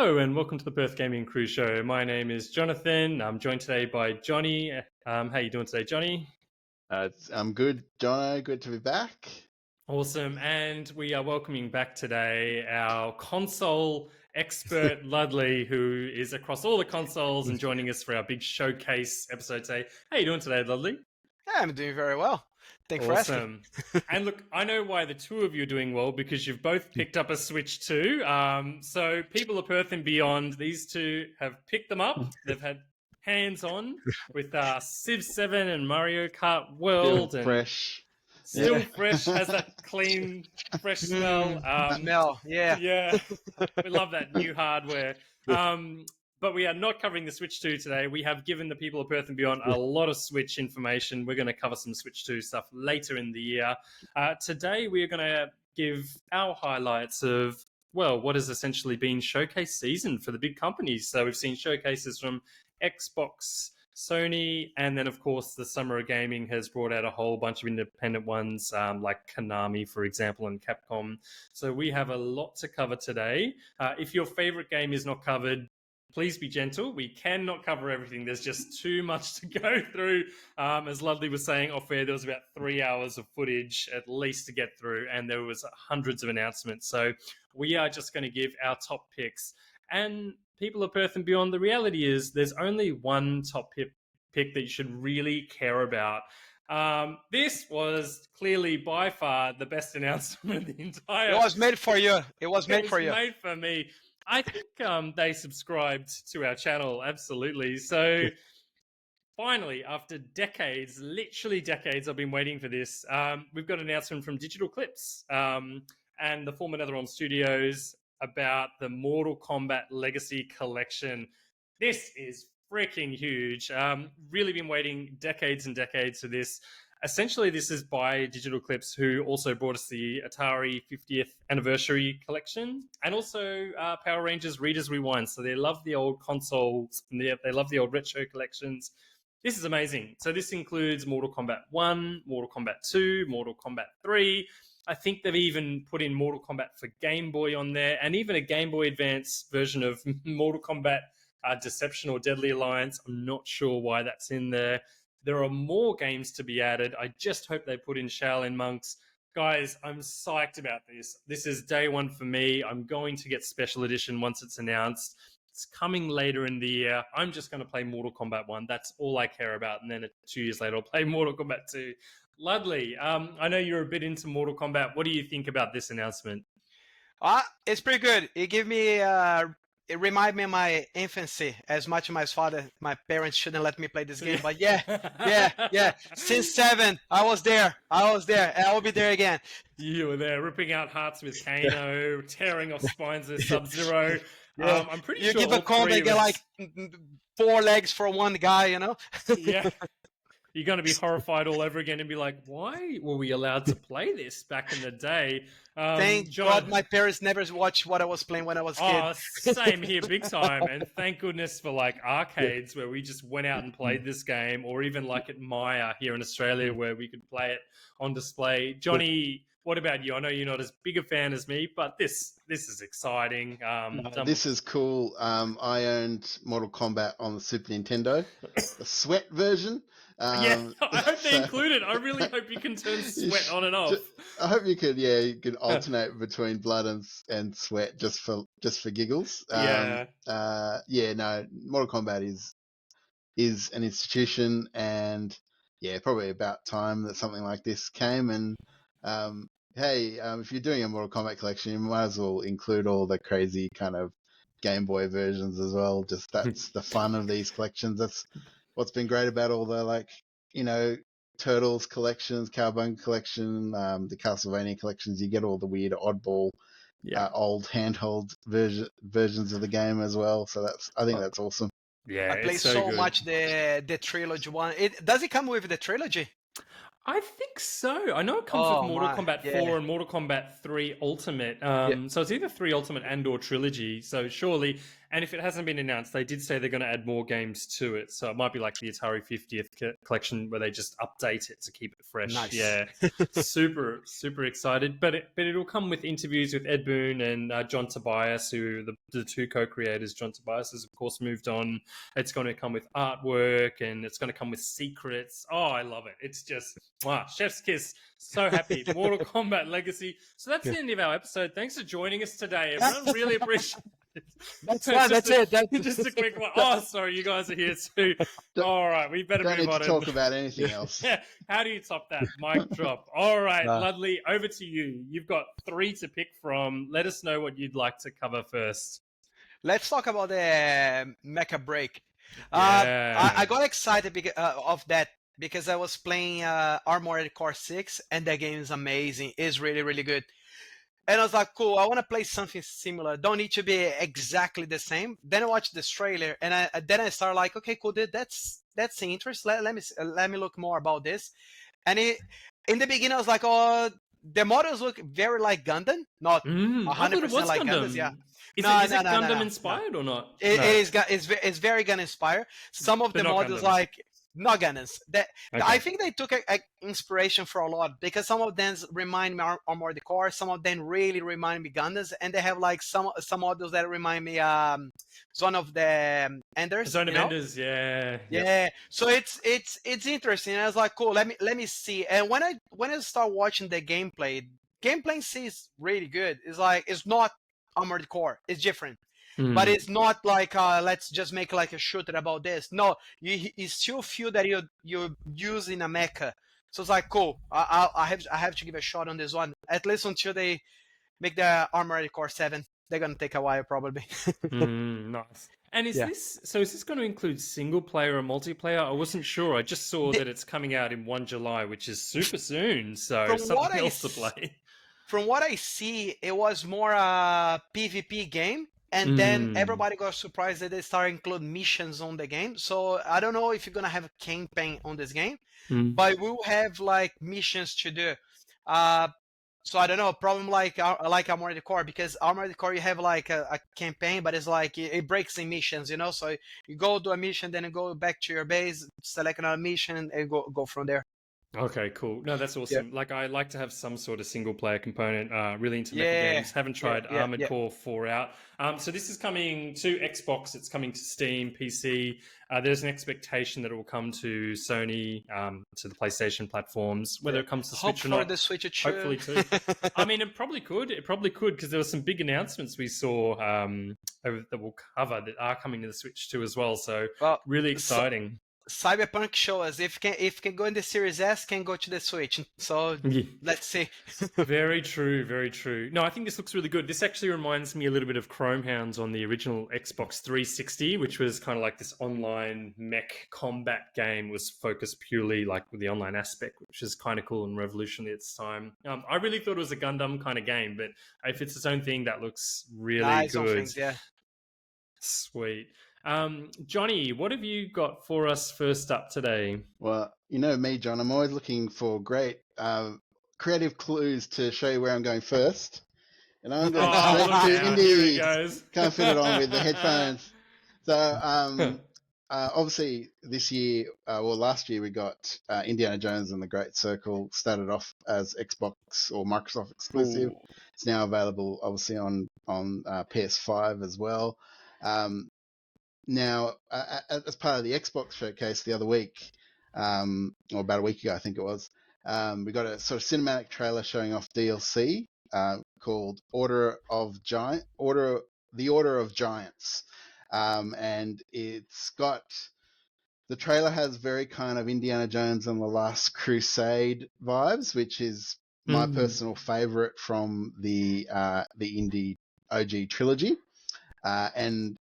Hello and welcome to the Perth Gaming Crew show. My name is Jonathan. I'm joined today by Johnny. How you doing today, Johnny? I'm good, Jono. Good to be back. Awesome. And we are welcoming back today our console expert, Ludley, who is across all the consoles and joining us for our big showcase episode today. How you doing today, Ludley? Yeah, I'm doing very well. Thanks for asking. And look, I know why the two of you are doing well, because you've both picked up a Switch too. So people of Perth and beyond, these two have picked them up. They've had hands-on with Civ 7 and Mario Kart World. Still and fresh. Still fresh, has that clean, fresh smell. Smell, yeah. Yeah, we love that new hardware. But we are not covering the Switch 2 today. We have given the people of Perth and beyond a lot of Switch information. We're going to cover some Switch 2 stuff later in the year. Today, we are going to give our highlights of, well, what has essentially been showcase season for the big companies. So we've seen showcases from Xbox, Sony, and then, of course, the Summer of Gaming has brought out a whole bunch of independent ones, like Konami, for example, and Capcom. So we have a lot to cover today. If your favorite game is not covered, please be gentle. We cannot cover everything. There's just too much to go through. As Ludley was saying off air, there was about 3 hours of footage at least to get through, and there was hundreds of announcements. So we are just going to give our top picks. And people of Perth and beyond, the reality is there's only one top pick that you should really care about. This was clearly by far the best announcement of the entire... It was made for you. It was made for you. Made for me. I think they subscribed to our channel, absolutely. So finally, after decades, literally decades, I've been waiting for this. We've got an announcement from Digital Clips and the former NetherRealm Studios about the Mortal Kombat Legacy Collection. This is freaking huge. Really been waiting decades and decades for this. Essentially, this is by Digital Clips, who also brought us the Atari 50th Anniversary Collection and also Power Rangers Readers Rewind. So they love the old consoles and they love the old retro collections. This is amazing. So this includes Mortal Kombat 1, Mortal Kombat 2, Mortal Kombat 3. I think they've even put in Mortal Kombat for Game Boy on there, and even a Game Boy Advance version of Mortal Kombat Deception or Deadly Alliance. I'm not sure why that's in there. There are more games to be added. I just hope they put in Shaolin Monks. Guys, I'm psyched about this. This is day one for me. I'm going to get Special Edition once it's announced. It's coming later in the year. I'm just going to play Mortal Kombat 1. That's all I care about. And then 2 years later, I'll play Mortal Kombat 2. Ludley, I know you're a bit into Mortal Kombat. What do you think about this announcement? It's pretty good. It gave me... It reminded me of my infancy. As much as my parents shouldn't let me play this game, but yeah. Since 7, I was there, and I will be there again. You were there, ripping out hearts with Kano, tearing off spines with Sub-Zero. Yeah. I'm pretty you sure give a combo, you get like 4 legs for one guy, you know? Yeah. You're going to be horrified all over again and be like, why were we allowed to play this back in the day? Thank God my parents never watched what I was playing when I was a kid. Oh, same here, big time. And thank goodness for like arcades where we just went out and played this game, or even like at Maya here in Australia where we could play it on display. Johnny, what about you? I know you're not as big a fan as me, but this is exciting. This is cool. I owned Mortal Kombat on the Super Nintendo, the Sweat version. Yeah, I hope they include it. I really hope you can turn Sweat on and off. I hope you could alternate between blood and sweat just for giggles. Yeah. No, Mortal Kombat is an institution, and yeah, probably about time that something like this came. And if you're doing a Mortal Kombat collection, you might as well include all the crazy kind of Game Boy versions as well. Just that's the fun of these collections. That's what's been great about all the Turtles collections, Cowabunga collection, the Castlevania collections. You get all the weird oddball old handheld versions of the game as well. So I think that's awesome. Yeah, I play so much the trilogy one. Does it come with the trilogy? I think so. I know it comes with Mortal Kombat 4 and Mortal Kombat 3 Ultimate. So it's either 3 Ultimate and or Trilogy. So surely, And if it hasn't been announced, they did say they're going to add more games to it. So it might be like the Atari 50th collection where they just update it to keep it fresh. Nice. Yeah, super excited. But it'll come with interviews with Ed Boon and John Tobias, who the two co-creators. John Tobias has of course moved on. It's going to come with artwork and it's going to come with secrets. Oh, I love it. It's just wow, chef's kiss. So happy. Mortal Kombat Legacy. So that's the end of our episode. Thanks for joining us today. Everyone really appreciate it. That's fine. That's it. Just a quick one. Oh, sorry, you guys are here too. All right, we better Don't move need on. to talk about anything else. Yeah, how do you top that? Mic drop. All right, Ludley, over to you. You've got 3 to pick from. Let us know what you'd like to cover first. Let's talk about the Mecha Break. Yeah. I got excited because, of that because I was playing Armored Core 6 and that game is amazing. It's really, really good. And I was like, cool, I want to play something similar. Don't need to be exactly the same. Then I watched this trailer and then I started like, okay, cool, that's interesting. Let me look more about this. And in the beginning, I was like, oh, the models look very like Gundam, not 100% like Gundam. Yeah. Is it Gundam inspired or not? It's very Gundam inspired. Some of the models like not Gundams. I think they took a inspiration for a lot because some of them remind me Armored Core, some of them really remind me Gundams, and they have like some models that remind me Zone of the Enders. Zone of Enders, yeah. Yeah. So it's interesting. And I was like, cool. Let me see. And when I start watching the gameplay is really good. It's like it's not Armored Core. It's different. But it's not like let's just make like a shooter about this. No, you still feel that you're using a mecha. So it's like cool. I have to give a shot on this one at least until they make the Armored Core 7. They're gonna take a while probably. Nice. And is this going to include single player or multiplayer? I wasn't sure. I just saw that it's coming out in 1 July, which is super soon. So something else to play. From what I see, it was more a PvP game. And then everybody got surprised that they started including missions on the game. So I don't know if you're gonna have a campaign on this game, but we'll have like missions to do. So I don't know, problem like Armored Core, because Armored Core you have like a campaign, but it's like it breaks in missions, you know. So you go do a mission, then you go back to your base, select another mission, and go from there. Okay, cool. No, that's awesome. Yeah. Like, I like to have some sort of single player component. Really into mecha games. Haven't tried Armored Core 4 out. So this is coming to Xbox. It's coming to Steam, PC. There's an expectation that it will come to Sony, to the PlayStation platforms. Whether it comes to Switch or not, the Switch, hopefully too. I mean, it probably could. It probably could because there were some big announcements we saw that we'll cover that are coming to the Switch too as well. So really exciting. Cyberpunk show us if can go in the Series S, can go to the Switch. So let's see. Very true, very true. No, I think this looks really good. This actually reminds me a little bit of Chromehounds on the original Xbox 360, which was kind of like this online mech combat game, was focused purely like with the online aspect, which is kind of cool and revolutionary at its time. I really thought it was a Gundam kind of game, but if it's its own thing, that looks really good. Things, yeah. Sweet. Johnny, what have you got for us first up today? Well, you know me, John. I'm always looking for great creative clues to show you where I'm going first. And I'm going straight to indies. Can't fit it on with the headphones. So obviously this year, last year we got Indiana Jones and the Great Circle. Started off as Xbox or Microsoft exclusive. Ooh. It's now available obviously on PS5 as well. Now, as part of the Xbox showcase the other week, or about a week ago, I think it was, we got a sort of cinematic trailer showing off DLC called The Order of Giants, and it's got the trailer has very kind of Indiana Jones and the Last Crusade vibes, which is my personal favorite from the indie OG trilogy, and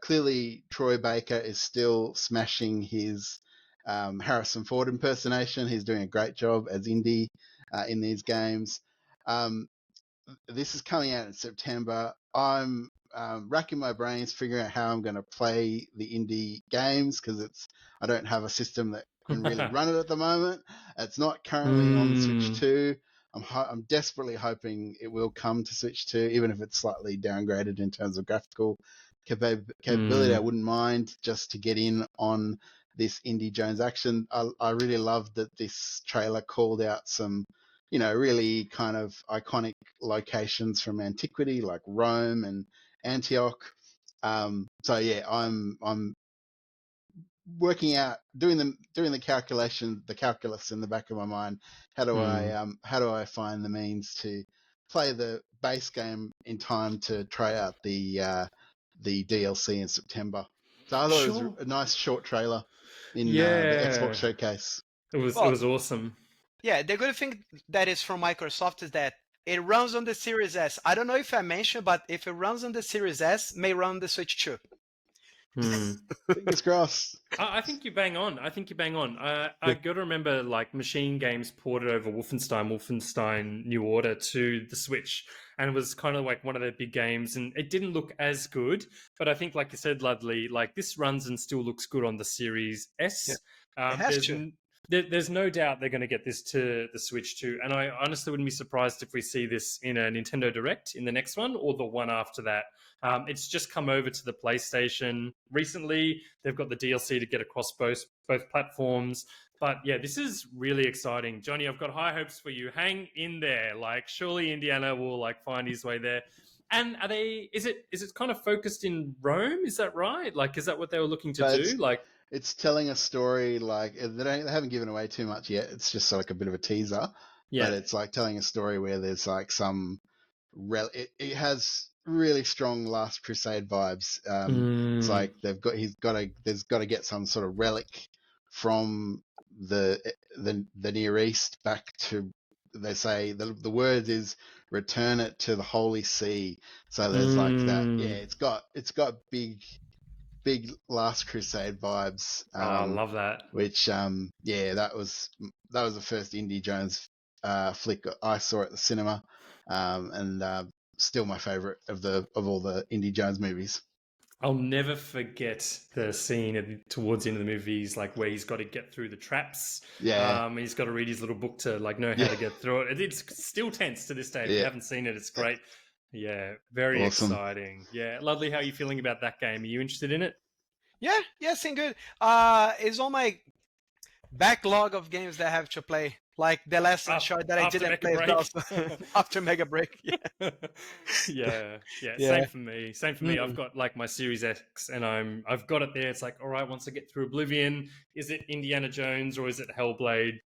clearly, Troy Baker is still smashing his Harrison Ford impersonation. He's doing a great job as Indy in these games. This is coming out in September. I'm racking my brains figuring out how I'm going to play the Indy games because I don't have a system that can really run it at the moment. It's not currently on Switch 2. I'm desperately hoping it will come to Switch 2, even if it's slightly downgraded in terms of graphical capability, I wouldn't mind just to get in on this Indie Jones action. I really loved that this trailer called out some, really kind of iconic locations from antiquity, like Rome and Antioch. So yeah, I'm working out, doing the calculus in the back of my mind. How do I find the means to play the base game in time to try out the DLC in September? So I thought it was a nice short trailer in the Xbox showcase. It was awesome. Yeah, the good thing that is from Microsoft is that it runs on the Series S. I don't know if I mentioned, but if it runs on the Series S, may run the Switch too. Fingers crossed. I think you bang on. I got to remember, like, Machine Games ported over Wolfenstein New Order to the Switch, and it was kind of like one of their big games, and it didn't look as good, but I think, like you said, Ludley, like, this runs and still looks good on the Series S. Yeah. It has to. There's no doubt they're going to get this to the Switch too, and I honestly wouldn't be surprised if we see this in a Nintendo Direct in the next one or the one after that. It's just come over to the PlayStation recently. They've got the DLC to get across both platforms. But yeah, this is really exciting. Johnny, I've got high hopes for you. Hang in there. Like, surely Indiana will like find his way there. And is it kind of focused in Rome? Is that right? Like, is that what they were looking to do? Like, it's telling a story, like they haven't given away too much yet. It's just like a bit of a teaser. Yeah. But it's like telling a story where there's like some it has really strong Last Crusade vibes. It's like there's got to get some sort of relic from the Near East back to, they say the word is return it to the Holy See. So there's like that. Yeah, it's got big Last Crusade vibes. I love that. Which that was the first Indie Jones flick I saw at the cinema, and still my favorite of all the Indie Jones movies. I'll never forget the scene towards the end of the movies, like where he's got to get through the traps. Yeah. He's got to read his little book to like know how to get through it. It's still tense to this day. If you haven't seen it, it's great. Yeah, very exciting. Yeah, Ludley, how are you feeling about that game? Are you interested in it? Yeah, seem good. It's on my backlog of games that I have to play. Like the last shot that I didn't play after Mecha Break. Yeah. Same for me. I've got like my Series X, and I've got it there. It's like, all right, once I get through Oblivion, is it Indiana Jones or is it Hellblade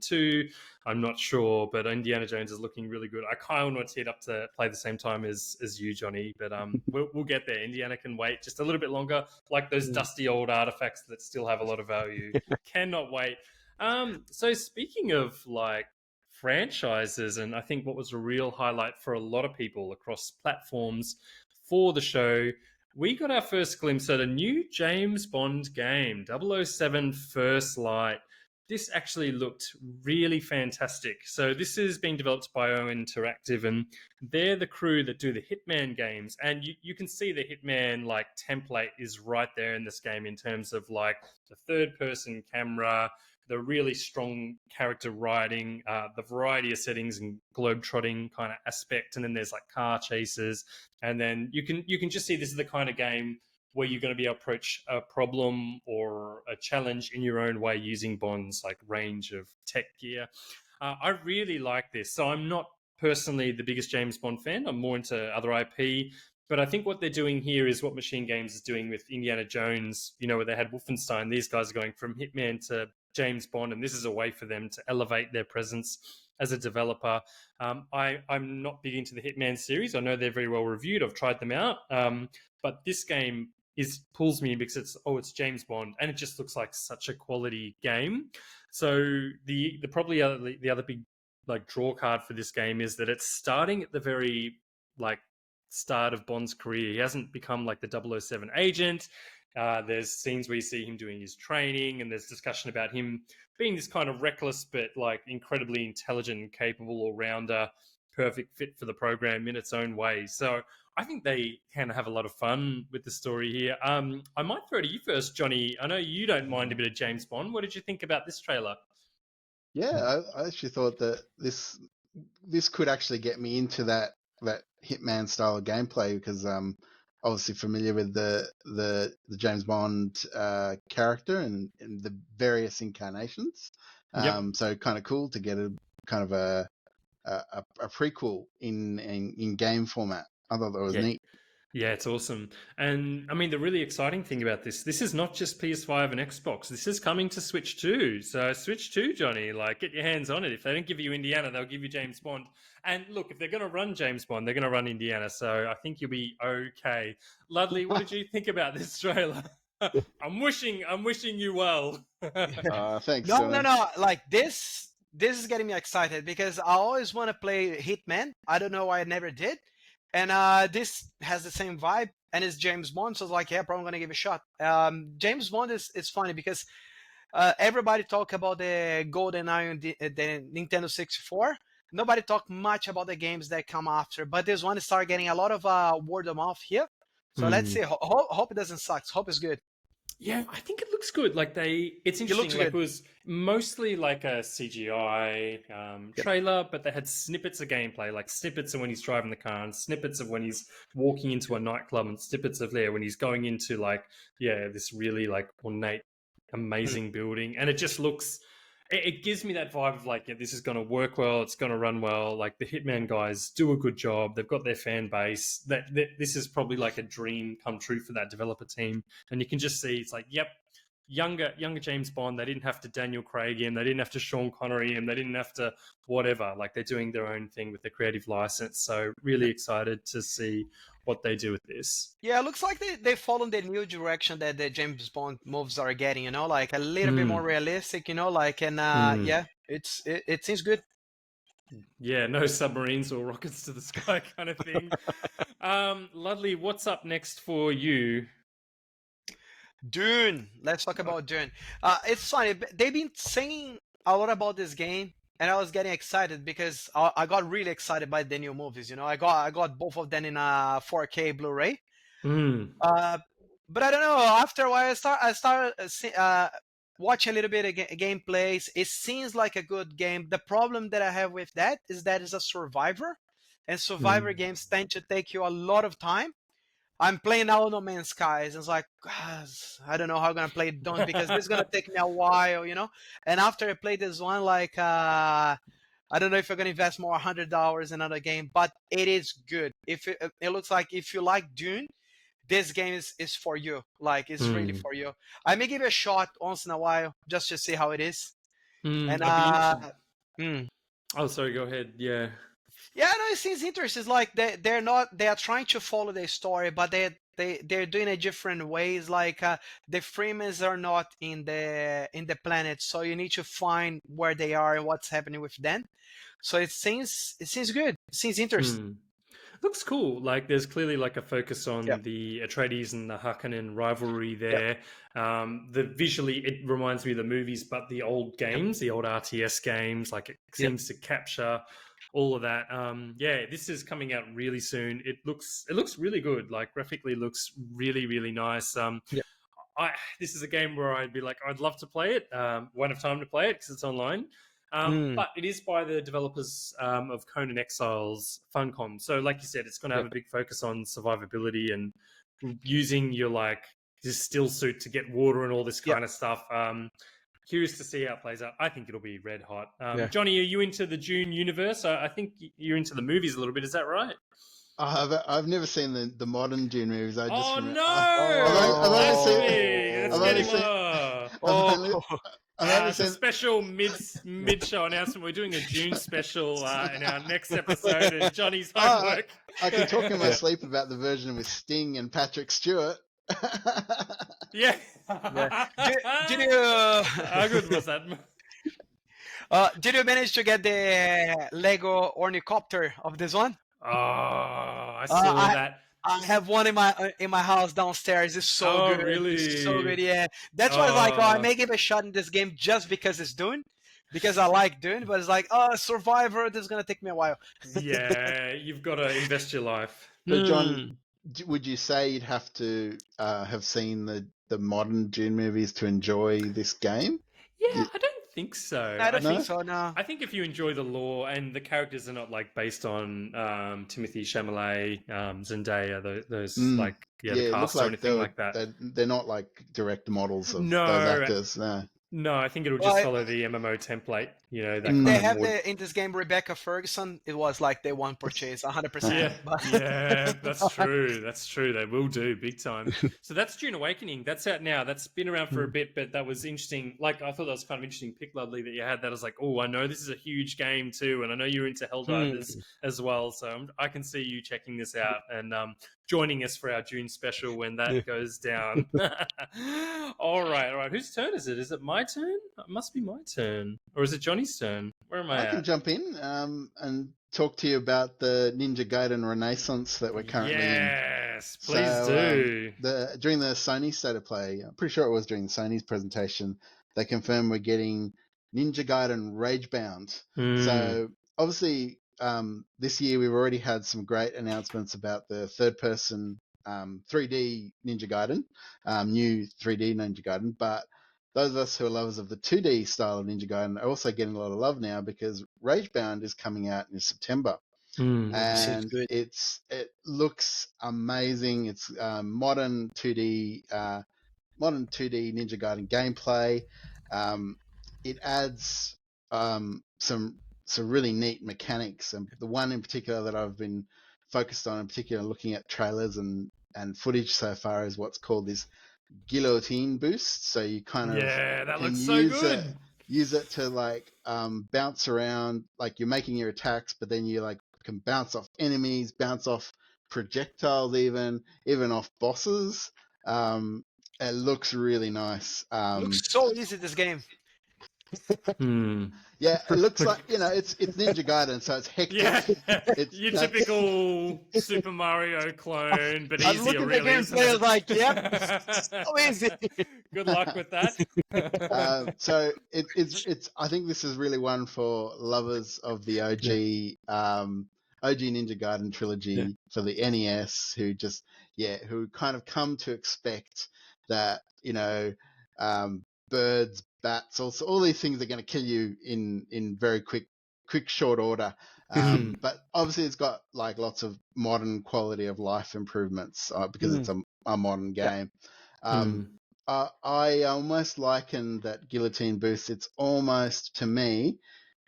2? I'm not sure, but Indiana Jones is looking really good. I kind of want to tee it up to play the same time as you, Johnny, but we'll get there. Indiana can wait just a little bit longer, like those dusty old artifacts that still have a lot of value. Cannot wait. So speaking of like franchises, and I think what was a real highlight for a lot of people across platforms for the show, we got our first glimpse at a new James Bond game, 007 First Light. This actually looked really fantastic. So this is being developed by O Interactive, and they're the crew that do the Hitman games. And you can see the Hitman like template is right there in this game in terms of like the third-person camera, the really strong character writing, the variety of settings and globe-trotting kind of aspect, and then there's like car chases, and then you can just see this is the kind of game where you're going to be able to approach a problem or a challenge in your own way using Bond's like range of tech gear. I really like this. So I'm not personally the biggest James Bond fan. I'm more into other IP. But I think what they're doing here is what Machine Games is doing with Indiana Jones, where they had Wolfenstein. These guys are going from Hitman to James Bond, and this is a way for them to elevate their presence as a developer. I'm not big into the Hitman series. I know they're very well reviewed. I've tried them out. But this game pulls me because it's James Bond, and it just looks like such a quality game. So the other big like draw card for this game is that it's starting at the very like start of Bond's career. He hasn't become like the 007 agent. There's scenes where you see him doing his training, and there's discussion about him being this kind of reckless but like incredibly intelligent and capable all-rounder, perfect fit for the program in its own way. So I think they can have a lot of fun with the story here. I might throw to you first, Johnny. I know you don't mind a bit of James Bond. What did you think about this trailer? Yeah, I actually thought that this could actually get me into that Hitman style of gameplay, because obviously familiar with the James Bond character and the various incarnations. Yep. So kind of cool to get a kind of a prequel in game format. I thought that was Yeah. neat. Yeah, it's awesome. And I mean, the really exciting thing about this is not just PS5 and Xbox. This is coming to Switch too. So Switch 2, Johnny, like get your hands on it. If they don't give you Indiana, they'll give you James Bond. And look, if they're going to run James Bond, they're going to run Indiana. So I think you'll be okay. Ludley, what did you think about this trailer? I'm wishing you well. Thanks. No. Like this is getting me excited because I always want to play Hitman. I don't know why I never did. And this has the same vibe, and it's James Bond, so I was like, yeah, probably gonna give it a shot. James Bond is funny because everybody talk about the GoldenEye, the Nintendo 64. Nobody talk much about the games that come after, but this one start getting a lot of word of mouth here. So let's see. Hope it doesn't suck. Hope it's good. Yeah, I think it looks good. Like it's interesting. Like it was mostly like a CGI trailer, but they had snippets of gameplay, like snippets of when he's driving the car, and snippets of when he's walking into a nightclub, and snippets of when he's going into this really like ornate, amazing building, and it just looks. It gives me that vibe of like, yeah, this is going to work well. It's going to run well. Like the Hitman guys do a good job. They've got their fan base. That this is probably like a dream come true for that developer team. And you can just see it's like, yep, younger James Bond. They didn't have to Daniel Craig him. They didn't have to Sean Connery him. They didn't have to whatever. Like they're doing their own thing with the creative license. So really excited to see what they do with this. Yeah, it looks like they follow the new direction that the James Bond movies are getting, like a little bit more realistic, like, and yeah, it seems good. Yeah, no submarines or rockets to the sky kind of thing. Ludley, what's up next for you? Dune. Let's talk about Dune. It's funny. They've been saying a lot about this game, and I was getting excited because I got really excited by the new movies. I got both of them in a 4K Blu-ray. But I don't know. After a while, I started watching a little bit of gameplays. It seems like a good game. The problem that I have with that is that it's a survivor, and survivor games tend to take you a lot of time. I'm playing now No Man's Skies, and it's like, gosh, I don't know how I'm gonna play Dune because this is gonna take me a while, And after I play this one, like, I don't know if I'm gonna invest more $100 in another game, but it is good. If it looks like if you like Dune, this game is for you. Like, it's really for you. I may give it a shot once in a while just to see how it is. And oh, sorry, go ahead. Yeah. Yeah, no, it seems interesting. It's like they are trying to follow the story, but they're doing it different ways. Like the Freemans are not in the planet, so you need to find where they are and what's happening with them. So it seems good. It seems interesting. Looks cool. Like there's clearly like a focus on the Atreides and the Harkonnen rivalry there. The visually it reminds me of the movies, but the old games, the old RTS games, like it seems to capture all of that. This is coming out really soon. It looks really good. Like graphically looks really, really nice. This is a game where I'd be like, I'd love to play it. Won't have time to play it because it's online. But it is by the developers of Conan Exiles Funcom. So like you said, it's going to have a big focus on survivability and using your this still suit to get water and all this kind of stuff. Curious to see how it plays out. I think it'll be red hot. Johnny, are you into the Dune universe? I think you're into the movies a little bit. Is that right? I've never seen the modern Dune movies. I've only it's a special mid-show announcement. We're doing a Dune special in our next episode and Johnny's homework. I can talk in my sleep about the version with Sting and Patrick Stewart. Did you? How good was that? Did you manage to get the Lego ornithopter of this one? Oh, I saw that. I have one in my house downstairs. It's so good. Really? It's so good, yeah. That's why I may give a shot in this game just because it's Dune. Because I like Dune, but it's like, Survivor, this is going to take me a while. Yeah, you've got to invest your life. But John, would you say you'd have to have seen the modern Dune movies to enjoy this game? Yeah, I don't think so. I don't think so, no. I think if you enjoy the lore and the characters are not based on Timothée Chalamet, Zendaya, those the Yeah, it looked cast or like anything like that. they're not like direct models of those No, actors. No. no, I think it'll Well, just follow the MMO template. You know, that if kind they of have more. in this game Rebecca Ferguson, it was like they won purchase 100%. Yeah, But yeah, that's true. That's true. They will do big time. So that's Dune Awakening. That's out now. That's been around for a bit, but that was interesting. Like, I thought that was kind of interesting pick, Ludley, that you had. That I was like, oh, I know this is a huge game too, and I know you're into Helldivers as well. So I can see you checking this out and joining us for our June special when that goes down. All right. Whose turn is it? Is it my turn? It must be my turn, or is it Johnny's turn? Where am I I at? can jump in and talk to you about the Ninja Gaiden Renaissance that we're currently in. Yes, please So, do. during the Sony State of Play, I'm pretty sure it was during the Sony's presentation, they confirmed we're getting Ninja Gaiden Ragebound. So obviously, this year we've already had some great announcements about the third-person 3D Ninja Gaiden, new 3D Ninja Gaiden, but those of us who are lovers of the 2D style of Ninja Gaiden are also getting a lot of love now because Ragebound is coming out in September. And it looks amazing. It's modern 2D Ninja Gaiden gameplay. It adds some really neat mechanics, and the one in particular that I've been focused on, in particular looking at trailers and footage so far, is what's called this guillotine boost. So you kind of that can looks so good. Use it to like bounce around, like you're making your attacks, but then you like can bounce off enemies, bounce off projectiles, even off bosses. It looks really nice. looks so easy, this game. Yeah, it looks like, it's Ninja Gaiden, so it's hectic. Yeah, it's your typical Super Mario clone, but I easier, look at the really. gameplay, I was like, yep, so easy. Good luck with that. So it's. I think this is really one for lovers of the OG Ninja Gaiden trilogy for the NES, who kind of come to expect that birds, bats, also all these things are going to kill you in very quick short order. But obviously it's got like lots of modern quality of life improvements because it's a modern game. I almost liken that guillotine boost. It's almost, to me,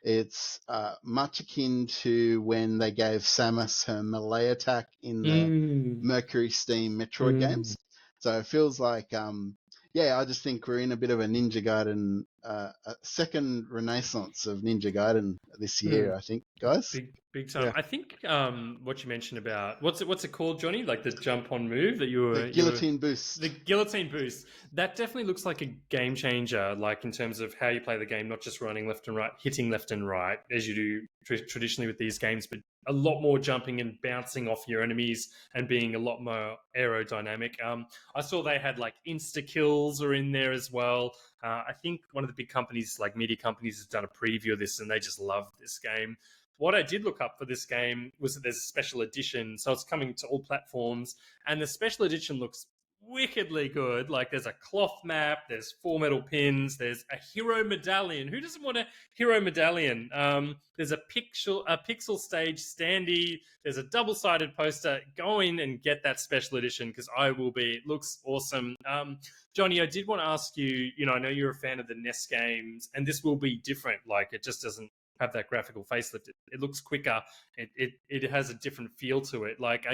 it's much akin to when they gave Samus her melee attack in the Mercury Steam Metroid games. So it feels like, I just think we're in a bit of a Ninja Gaiden, a second renaissance of Ninja Gaiden this year, I think, guys. Big time. I think what you mentioned about what's it called, Johnny? Like the jump on move that you were the guillotine boost. The guillotine boost. That definitely looks like a game changer, like in terms of how you play the game, not just running left and right, hitting left and right as you do traditionally with these games, but a lot more jumping and bouncing off your enemies and being a lot more aerodynamic. I saw they had like insta kills are in there as well. I think one of the big companies, like media companies, has done a preview of this and they just love this game. What I did look up for this game was that there's a special edition, so it's coming to all platforms, and the special edition looks wickedly good. Like there's a cloth map, there's 4 metal pins, there's a hero medallion. Who doesn't want a hero medallion? There's a pixel stage standee. There's a double-sided poster. Go in and get that special edition because I will be. It looks awesome. Johnny, I did want to ask you, I know you're a fan of the NES games, and this will be different. Like it just doesn't have that graphical facelift. It looks quicker. It has a different feel to it. Like,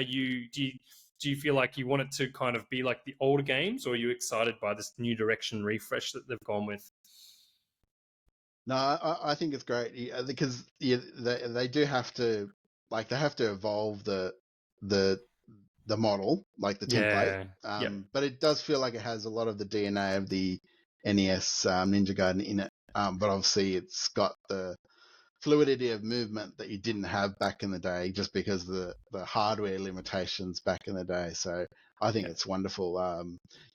do you feel like you want it to kind of be like the older games, or are you excited by this new direction refresh that they've gone with? No, I think it's great because they do have to, like, they have to evolve the model, like the template. But it does feel like it has a lot of the DNA of the NES Ninja Gaiden in it. But obviously it's got the fluidity of movement that you didn't have back in the day, just because of the hardware limitations back in the day. So I think it's wonderful.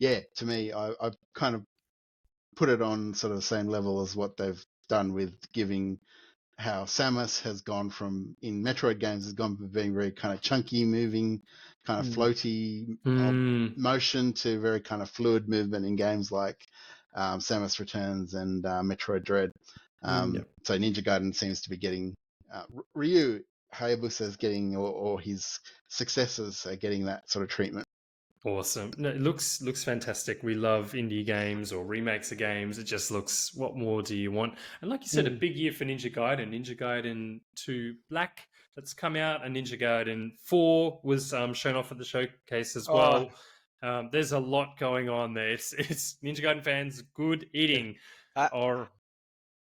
To me, I kind of put it on sort of the same level as what they've done with giving how Samus has gone from, in Metroid games, has gone from being very kind of chunky moving, kind of floaty motion to very kind of fluid movement in games like Samus Returns and Metroid Dread. So Ninja Gaiden seems to be getting Ryu Hayabusa is getting, or his successors are getting that sort of treatment. Awesome. No, it looks fantastic. We love indie games or remakes of games. It just looks, what more do you want? And like you said, a big year for Ninja Gaiden. Ninja Gaiden 2 Black that's come out, and Ninja Gaiden 4 was shown off at the showcase as well. There's a lot going on there. It's Ninja Gaiden fans, good eating. Or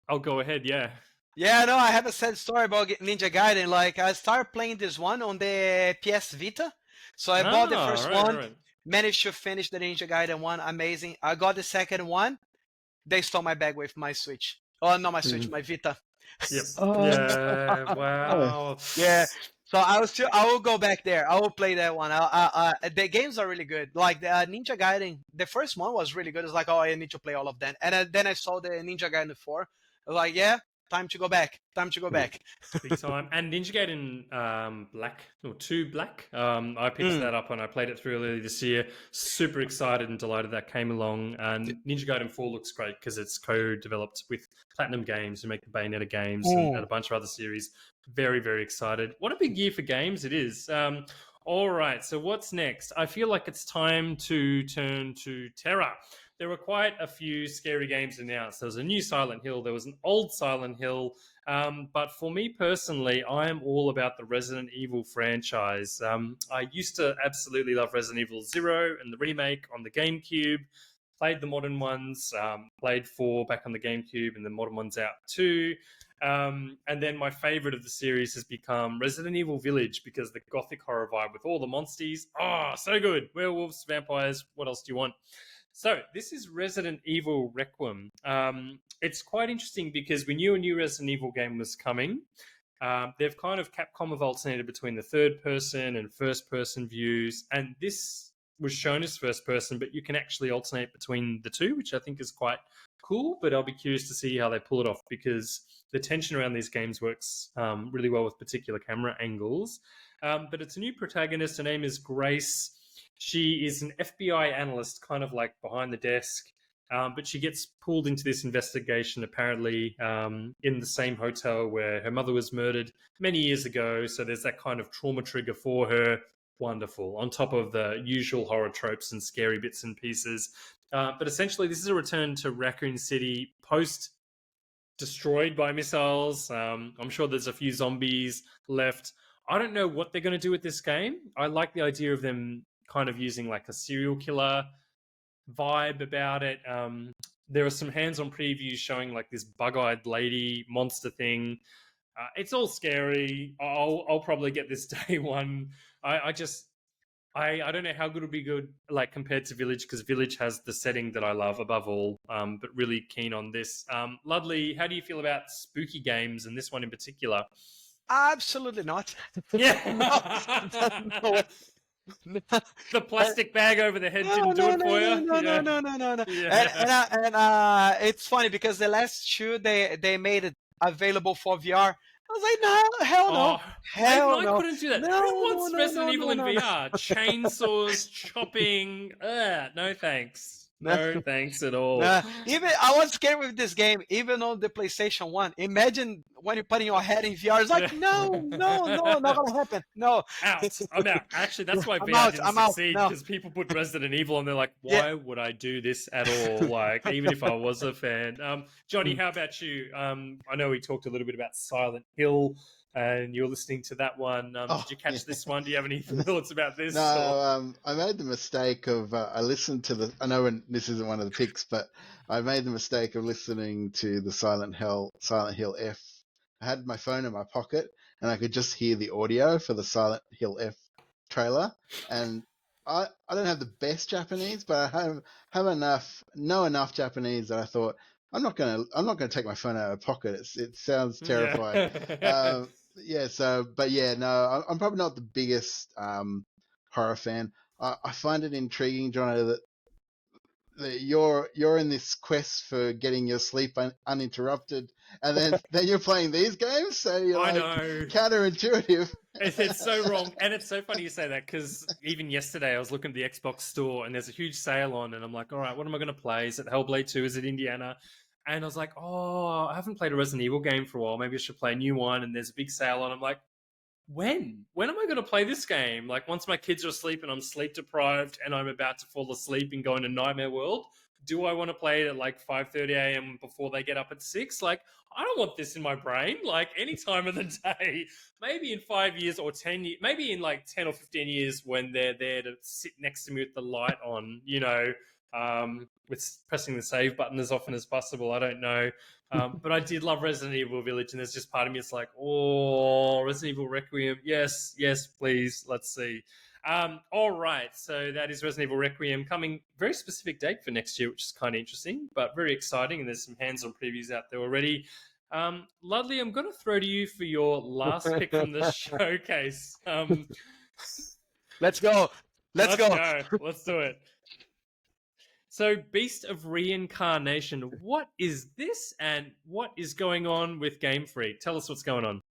I'll go ahead, yeah. Yeah, no, I have a sad story about Ninja Gaiden. Like, I started playing this one on the PS Vita. So I bought the first one, managed to finish the Ninja Gaiden one, amazing. I got the second one, they stole my bag with my Switch. Oh, not my Switch, my Vita. Yep. Yeah, wow. Yeah. So I will go back there. I will play that one. The games are really good. Like the Ninja Gaiden, the first one was really good. It's like, oh, I need to play all of them. And then I saw the Ninja Gaiden 4. I was like, yeah, time to go back. Time to go back. Big time. And Ninja Gaiden Black, or 2 Black, I picked that up and I played it through earlier this year. Super excited and delighted that came along. And Ninja Gaiden 4 looks great because it's co-developed with Platinum Games, who make the Bayonetta games and a bunch of other series. Very, very excited. What a big year for games it is. All right, so what's next? I feel like it's time to turn to terror. There were quite a few scary games announced. There was a new Silent Hill. There was an old Silent Hill. But for me personally, I am all about the Resident Evil franchise. I used to absolutely love Resident Evil 0 and the remake on the GameCube. Played the modern ones, played 4 back on the GameCube, and the modern ones out too. And then my favorite of the series has become Resident Evil Village, because the gothic horror vibe with all the monsters. Oh, so good. Werewolves, vampires, what else do you want? So this is Resident Evil Requiem. It's quite interesting because we knew a new Resident Evil game was coming. They've kind of, Capcom have alternated between the third person and first person views, and this was shown as first person, but you can actually alternate between the two, which I think is quite cool. But I'll be curious to see how they pull it off, because the tension around these games works really well with particular camera angles. But it's a new protagonist. Her name is Grace. She is an FBI analyst, kind of like behind the desk, but she gets pulled into this investigation, apparently in the same hotel where her mother was murdered many years ago. So there's that kind of trauma trigger for her. Wonderful, on top of the usual horror tropes and scary bits and pieces. But essentially, this is a return to Raccoon City post destroyed by missiles. I'm sure there's a few zombies left. I don't know what they're going to do with this game. I like the idea of them kind of using like a serial killer vibe about it. There are some hands-on previews showing like this bug-eyed lady monster thing. It's all scary. I'll probably get this day one. I don't know how good it'll be good like compared to Village, because Village has the setting that I love above all. But really keen on this. Ludley, how do you feel about spooky games and this one in particular? Absolutely not. Yeah. No. The plastic bag over the head didn't do it for you. No. Yeah. And it's funny because the last two they made it available for VR. I was like, no, hell no, hell I no. couldn't do that. No, Who wants Resident Evil in no. VR? Chainsaws, chopping. No thanks. No thanks at all. Even I was scared with this game, even on the PlayStation 1. Imagine when you're putting your head in VR. It's like, no, not gonna happen. No. Out. I'm out. Actually, that's why I'm VR out, didn't I'm out. succeed, No. because people put Resident Evil and they're like, why would I do this at all? Like, even if I was a fan. Johnny, how about you? I know we talked a little bit about Silent Hill, and you're listening to that one. Did you catch this one? Do you have any thoughts about this? No, I made the mistake of I listened to the. I know this isn't one of the picks, but I made the mistake of listening to the Silent Hill F. I had my phone in my pocket and I could just hear the audio for the Silent Hill F trailer. And I don't have the best Japanese, but I know enough Japanese that I thought I'm not gonna take my phone out of my pocket. It sounds terrifying. No, I'm probably not the biggest horror fan. I find it intriguing, John, that you're in this quest for getting your sleep uninterrupted, and then you're playing these games, so you're counterintuitive. It's so wrong, and it's so funny you say that, because even yesterday I was looking at the Xbox store and there's a huge sale on, and I'm like, all right, what am I going to play? Is it Hellblade 2? Is it Indiana? And I was like, oh, I haven't played a Resident Evil game for a while. Maybe I should play a new one. And there's a big sale on. I'm like, when am I going to play this game? Like, once my kids are asleep and I'm sleep deprived and I'm about to fall asleep and go into nightmare world, do I want to play it at like 5:30 a.m. before they get up at 6? Like, I don't want this in my brain. Like, any time of the day, maybe in 5 years or 10 years, maybe in like 10 or 15 years when they're there to sit next to me with the light on, with pressing the save button as often as possible. I don't know. But I did love Resident Evil Village, and there's just part of me that's like, oh, Resident Evil Requiem. Yes, please. Let's see. All right, so that is Resident Evil Requiem coming. Very specific date for next year, which is kind of interesting, but very exciting. And there's some hands-on previews out there already. Ludley, I'm going to throw to you for your last pick from the showcase. Let's go. Let's go. Let's do it. So, Beast of Reincarnation, what is this and what is going on with Game Freak? Tell us what's going on.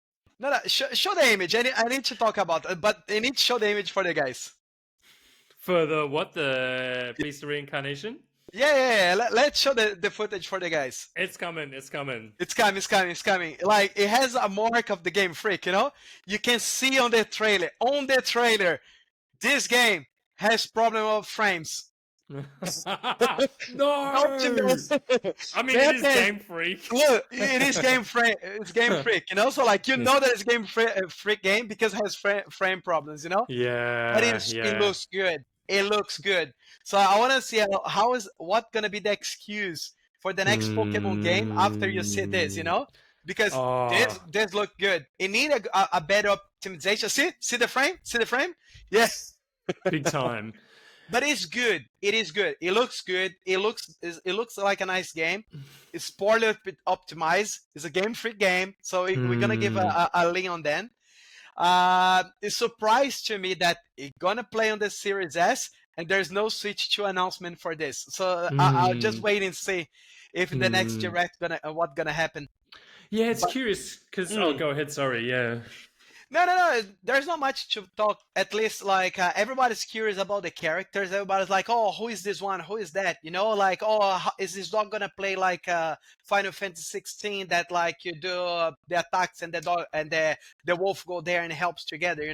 No, show the image. I need to talk about it, but I need to show the image for the guys. For the Beast of Reincarnation? Yeah. Let's show the footage for the guys. It's coming. It's coming. Like, it has a mark of the Game Freak, You can see on the trailer, this game has problem of frames. No! I mean, it is Game Freak. Look, it is Game Freak. It's Game Freak, So, like, that it's Game Freak game because it has frame problems, Yeah. But it looks good. It looks good. So I want to see what gonna be the excuse for the next Pokemon game after you see this, Because this look good. It need a better optimization. See the frame? Yes. Big time. But it's good. It is good. It looks good. It looks like a nice game. It's poorly optimized. It's a Game Freak game, so we're gonna give a link on that. It's surprised to me that it's gonna play on the Series S, and there's no Switch 2 announcement for this. So I'll just wait and see if the next Direct what's gonna happen. Yeah, it's curious because. Oh, go ahead. Sorry. Yeah. No. There's not much to talk. At least, like, everybody's curious about the characters. Everybody's like, "Oh, who is this one? Who is that?" Like, "Oh, is this dog gonna play like Final Fantasy 16? That, like, you do the attacks and the dog and the wolf go there and helps together,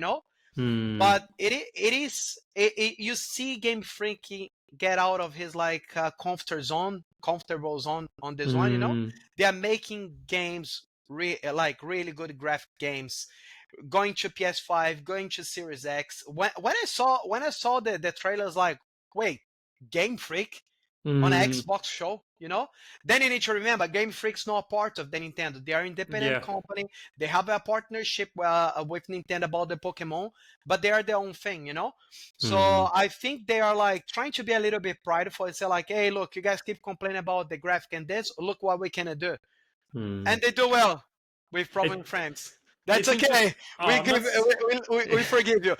But you see Game Freak get out of his like comfortable zone on this one. They are making games really good graphic games. Going to PS5, going to Series X. When I saw the trailers, like, wait, Game Freak on an Xbox show, Then you need to remember, Game Freak's not part of the Nintendo. They are an independent company. They have a partnership with Nintendo about the Pokemon, but they are their own thing, So I think they are like trying to be a little bit prideful and say like, hey, look, you guys keep complaining about the graphic and this. Look what we can do, and they do well with problem frames. That's okay. We forgive you.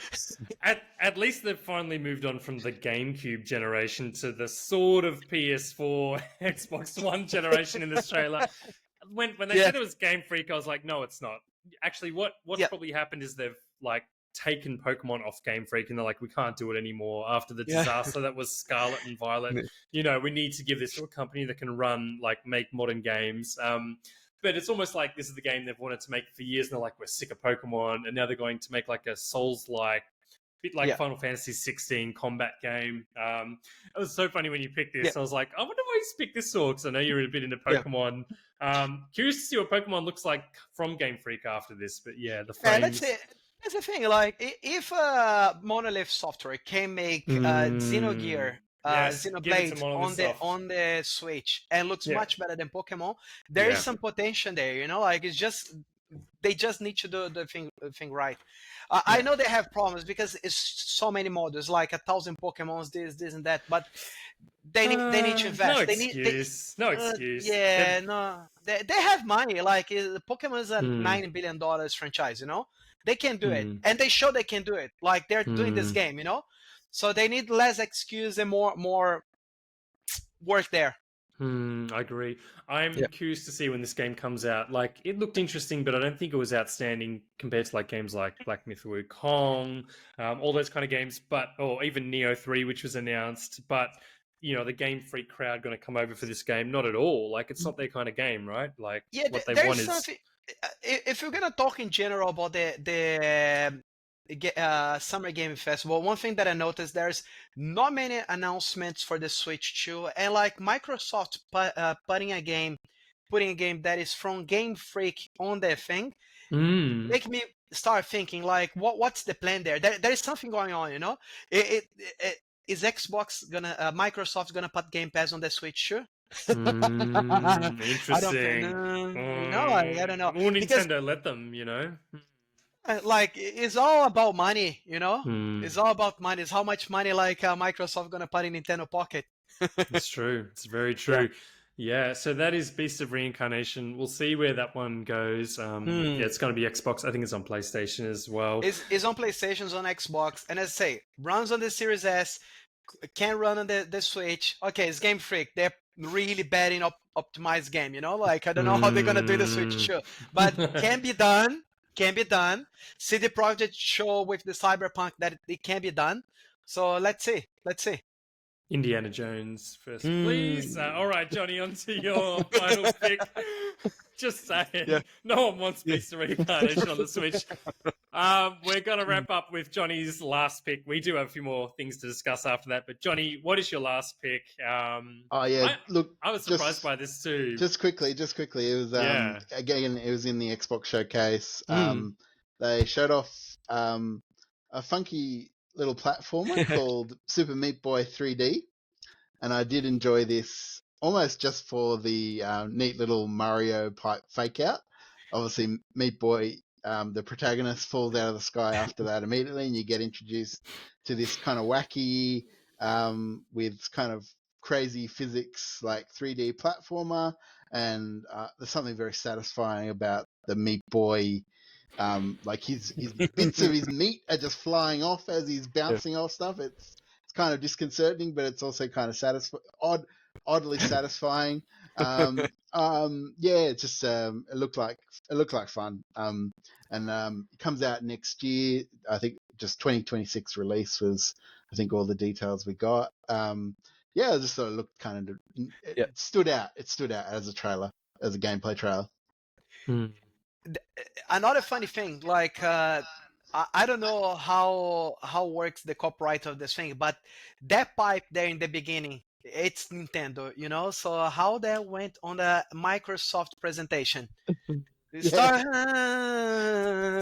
At least they've finally moved on from the GameCube generation to the sort of PS4, Xbox One generation in this trailer. When they said it was Game Freak, I was like, no, it's not. Actually, what's probably happened is they've like taken Pokemon off Game Freak and they're like, we can't do it anymore after the disaster that was Scarlet and Violet. We need to give this to a company that can make modern games. But it's almost like this is the game they've wanted to make for years, and they're like, we're sick of Pokemon, and now they're going to make like a Souls-like, bit like Final Fantasy 16 combat game. It was so funny when you picked this. I was like, I wonder why you picked this song, because I know you're a bit into Pokemon. Curious to see what Pokemon looks like from Game Freak after this, but the frames... That's the thing. Like, if Monolith Software can make Xenogear, Xenoblade on the Switch and looks much better than Pokemon, there is some potential there, Like, it's just they just need to do the thing right. I know they have problems because it's so many models, like 1,000 Pokemons, this and that, but they need to invest. No excuse. They have money. Like, Pokemon is a $9 billion franchise, They can do it, and they show they can do it. Like, they're doing this game, So they need less excuse and more work there. I agree. I'm curious to see when this game comes out. Like, it looked interesting, but I don't think it was outstanding compared to like games like Black Myth Wukong, all those kind of games. Or even Neo 3, which was announced. But the Game Freak crowd going to come over for this game? Not at all. Like, it's not their kind of game, right? Like, what they want is if you're gonna talk in general about the Summer Game Festival, one thing that I noticed, there's not many announcements for the Switch 2, and like Microsoft putting a game that is from Game Freak on their thing, make me start thinking like, what's the plan there? There is something going on, you know? Is Xbox gonna Microsoft gonna put Game Pass on the Switch too? I don't Interesting. know. I don't know Will because Nintendo let them, you know? like it's all about money, you know. Hmm. It's all about money. It's how much money like Microsoft gonna put in Nintendo pocket. It's true. It's very true. Yeah, so that is Beast of Reincarnation. We'll see where that one goes. Yeah, it's going to be Xbox. I think it's on PlayStation as well. It's on PlayStation's on Xbox, and as I say, runs on the Series S, can run on the Switch. Okay, it's Game Freak. They're really bad in optimized game, you know. Like I don't know how they're gonna do the Switch too, but can be done. Can be done. CD Projekt show with the Cyberpunk that it can be done. So let's see. Let's see. Indiana Jones first, please. All right, Johnny, on to your final pick. Just saying, no one wants Beast of Reincarnation on the Switch. We're going to wrap up with Johnny's last pick. We do have a few more things to discuss after that, but Johnny, what is your last pick? Look, I was surprised by this too. Just quickly, it was again, it was in the Xbox showcase. They showed off a funky little platformer called Super Meat Boy 3D, and I did enjoy this almost just for the neat little Mario pipe fake out. Obviously, Meat Boy, the protagonist, falls out of the sky after that immediately, and you get introduced to this kind of wacky, with kind of crazy physics, like 3D platformer, and there's something very satisfying about the Meat Boy. Like his bits of his meat are just flying off as he's bouncing off stuff. It's kind of disconcerting, but it's also kind of oddly satisfying. It just it looked like fun. It comes out next year. I think just 2026 release was, I think, all the details we got. I just thought it looked kind of, it stood out. It stood out as a trailer, as a gameplay trailer. Another funny thing, like I don't know how works the copyright of this thing, but that pipe there in the beginning, it's Nintendo, you know. So how that went on the Microsoft presentation. It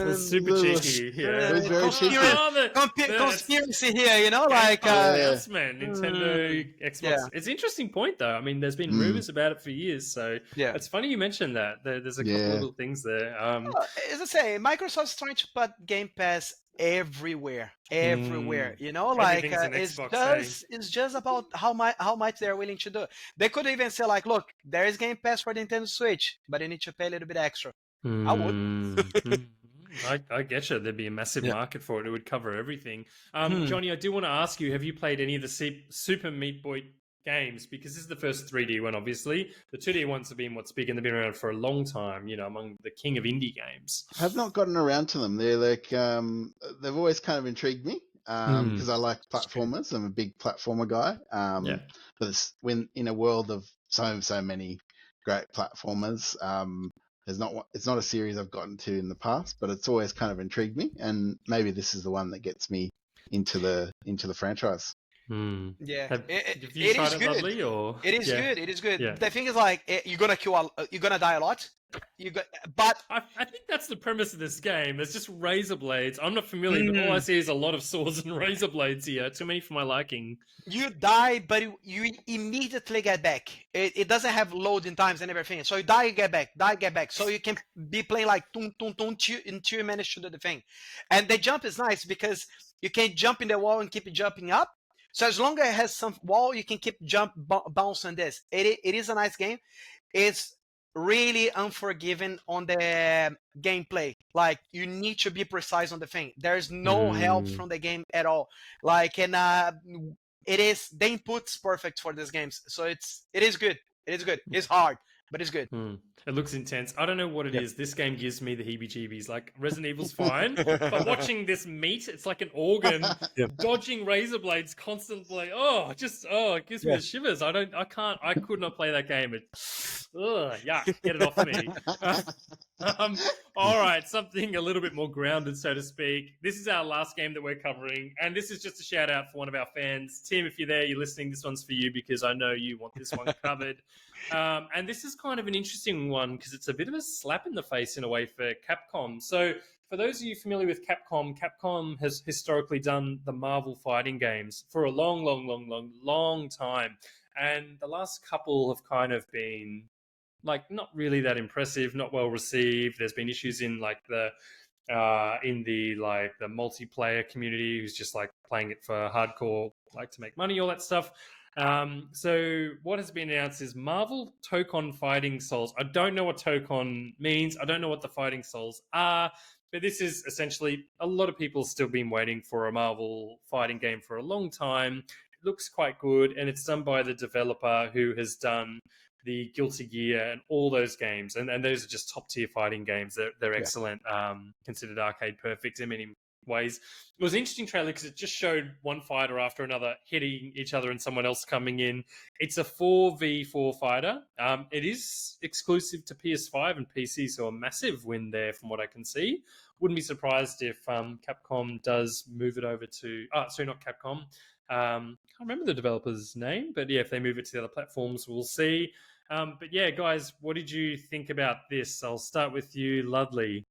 was super cheeky. Yeah, it was very cheeky. Conspiracy here, you know, like announcement, Nintendo, Xbox. Yeah. It's an interesting point, though. I mean, there's been rumors about it for years, so it's funny you mentioned that. There's a couple of little things there. As I say, Microsoft's trying to put Game Pass everywhere, you know, like it's just about how much they're willing to do. They could even say like, look, there is Game Pass for Nintendo Switch, but you need to pay a little bit extra. I would. I get you. There'd be a massive market for it. It would cover everything. Johnny, I do want to ask you, have you played any of the Super Meat Boy games? Because this is the first 3D one, obviously. The 2D ones have been what's big, and they've been around for a long time, you know, among the king of indie games. I have not gotten around to them. They're like, they've always kind of intrigued me, because I like platformers. I'm a big platformer guy. But when in a world of so many great platformers, it's not a series I've gotten to in the past, but it's always kind of intrigued me, and maybe this is the one that gets me into the franchise. Yeah, have you tried it, Ludley, or it is good. It is good. Yeah. The thing is, like, you're gonna die a lot. But I think that's the premise of this game. There's just razor blades. I'm not familiar, but all I see is a lot of swords and razor blades here. Too many for my liking. You die, but you immediately get back. It doesn't have loading times and everything. So you die, you get back. So you can be playing like until you manage to do the thing. And the jump is nice because you can jump in the wall and keep jumping up. So as long as it has some wall, you can keep bouncing this. It is a nice game. It's really unforgiving on the gameplay. Like, you need to be precise on the thing. There's no help from the game at all. Like, and it is, the input's perfect for these games. So it is good. It is good. It's hard, but it's good. It looks intense. I don't know what it is. This game gives me the heebie-jeebies. Like, Resident Evil's fine, but watching this meat, it's like an organ dodging razor blades constantly. It gives me the shivers. I could not play that game. Yuck, get it off me. All right, something a little bit more grounded, so to speak. This is our last game that we're covering, and this is just a shout out for one of our fans. Tim, if you're there, you're listening, this one's for you because I know you want this one covered. And this is kind of an interesting one because it's a bit of a slap in the face in a way for Capcom. So for those of you familiar with Capcom, Capcom has historically done the Marvel fighting games for a long time. And the last couple have kind of been like not really that impressive, not well received. There's been issues in like the multiplayer community who's just like playing it for hardcore, like to make money, all that stuff. So what has been announced is Marvel Tokon Fighting Souls. I don't know what Tokon means. I don't know what the Fighting Souls are, but this is essentially a lot of people still been waiting for a Marvel fighting game for a long time. It looks quite good, and it's done by the developer who has done the Guilty Gear and all those games, and those are just top tier fighting games. They're excellent, considered arcade perfect in many ways. It was an interesting trailer because it just showed one fighter after another hitting each other and someone else coming in. It's a 4v4 fighter. It is exclusive to PS5 and PC, so a massive win there from what I can see. Wouldn't be surprised if Capcom does move it over to... sorry, not Capcom. Can't remember the developer's name, but yeah, if they move it to the other platforms, we'll see. But yeah, guys, what did you think about this? I'll start with you, Ludley.